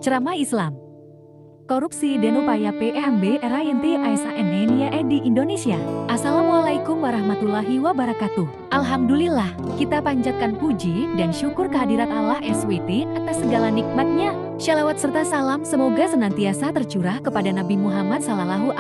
Ceramah Islam, korupsi dan upaya PMB RINT ASANNIA di Indonesia. Assalamualaikum warahmatullahi wabarakatuh. Alhamdulillah, kita panjatkan puji dan syukur kehadirat Allah SWT atas segala nikmatnya. Shalawat serta salam semoga senantiasa tercurah kepada Nabi Muhammad SAW,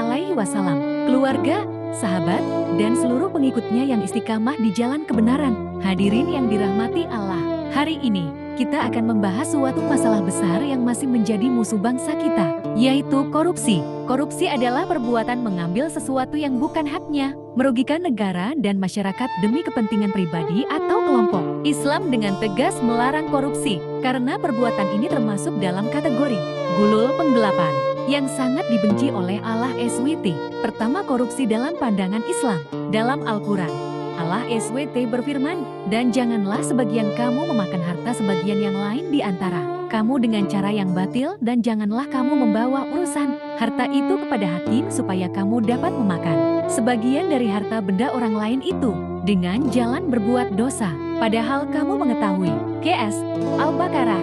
keluarga, sahabat, dan seluruh pengikutnya yang istiqamah di jalan kebenaran. Hadirin yang dirahmati Allah, hari ini kita akan membahas suatu masalah besar yang masih menjadi musuh bangsa kita, yaitu korupsi. Korupsi adalah perbuatan mengambil sesuatu yang bukan haknya, merugikan negara dan masyarakat demi kepentingan pribadi atau kelompok. Islam dengan tegas melarang korupsi, karena perbuatan ini termasuk dalam kategori gulul penggelapan, yang sangat dibenci oleh Allah SWT. Pertama, korupsi dalam pandangan Islam. Dalam Al-Quran, Allah SWT berfirman, "Dan janganlah sebagian kamu memakan harta sebagian yang lain di antara kamu dengan cara yang batil, dan janganlah kamu membawa urusan harta itu kepada hakim supaya kamu dapat memakan sebagian dari harta benda orang lain itu dengan jalan berbuat dosa, padahal kamu mengetahui." QS Al-Baqarah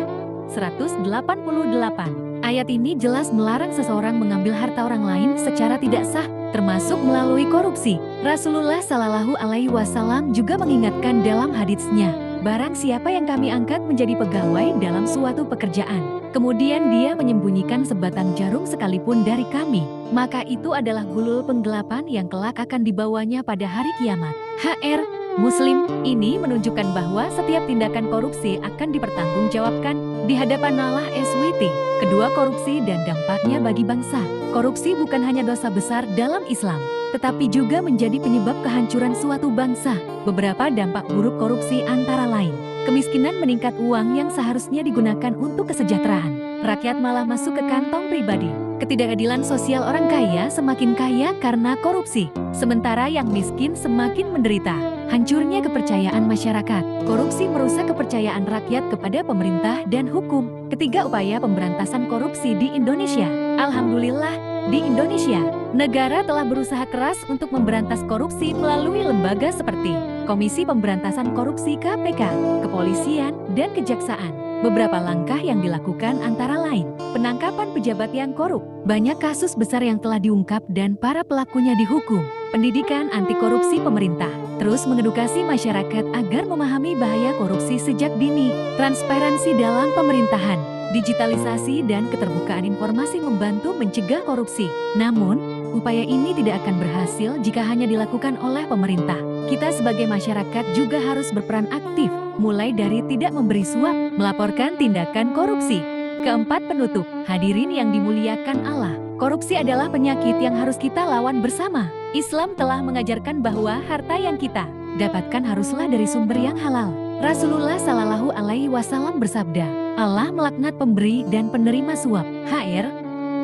188. Ayat ini jelas melarang seseorang mengambil harta orang lain secara tidak sah, termasuk melalui korupsi. Rasulullah Shallallahu Alaihi Wasallam juga mengingatkan dalam haditsnya, "Barang siapa yang kami angkat menjadi pegawai dalam suatu pekerjaan, kemudian dia menyembunyikan sebatang jarum sekalipun dari kami, maka itu adalah gulul penggelapan yang kelak akan dibawanya pada hari kiamat." HR Muslim ini menunjukkan bahwa setiap tindakan korupsi akan dipertanggungjawabkan di hadapan Allah SWT. Kedua, korupsi dan dampaknya bagi bangsa. Korupsi bukan hanya dosa besar dalam Islam, tetapi juga menjadi penyebab kehancuran suatu bangsa. Beberapa dampak buruk korupsi antara lain: kemiskinan meningkat, uang yang seharusnya digunakan untuk kesejahteraan rakyat malah masuk ke kantong pribadi. Ketidakadilan sosial, orang kaya semakin kaya karena korupsi, sementara yang miskin semakin menderita. Hancurnya kepercayaan masyarakat. Korupsi merusak kepercayaan rakyat kepada pemerintah dan hukum. Ketiga, upaya pemberantasan korupsi di Indonesia. Alhamdulillah, di Indonesia, negara telah berusaha keras untuk memberantas korupsi melalui lembaga seperti Komisi Pemberantasan Korupsi KPK, Kepolisian, dan Kejaksaan. Beberapa langkah yang dilakukan antara lain: penangkapan pejabat yang korup, banyak kasus besar yang telah diungkap dan para pelakunya dihukum. Pendidikan anti korupsi, pemerintah terus mengedukasi masyarakat agar memahami bahaya korupsi sejak dini. Transparansi dalam pemerintahan, digitalisasi dan keterbukaan informasi membantu mencegah korupsi. Namun, upaya ini tidak akan berhasil jika hanya dilakukan oleh pemerintah. Kita sebagai masyarakat juga harus berperan aktif, mulai dari tidak memberi suap, melaporkan tindakan korupsi. Keempat, penutup. Hadirin yang dimuliakan Allah, korupsi adalah penyakit yang harus kita lawan bersama. Islam telah mengajarkan bahwa harta yang kita dapatkan haruslah dari sumber yang halal. Rasulullah Shallallahu Alaihi Wasallam bersabda, "Allah melaknat pemberi dan penerima suap." HR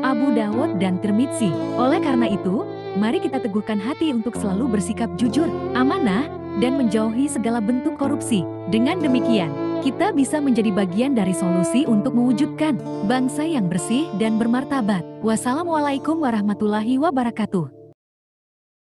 Abu Dawud dan Tirmidzi. Oleh karena itu, mari kita teguhkan hati untuk selalu bersikap jujur, amanah, dan menjauhi segala bentuk korupsi. Dengan demikian, kita bisa menjadi bagian dari solusi untuk mewujudkan bangsa yang bersih dan bermartabat. Wassalamualaikum warahmatullahi wabarakatuh.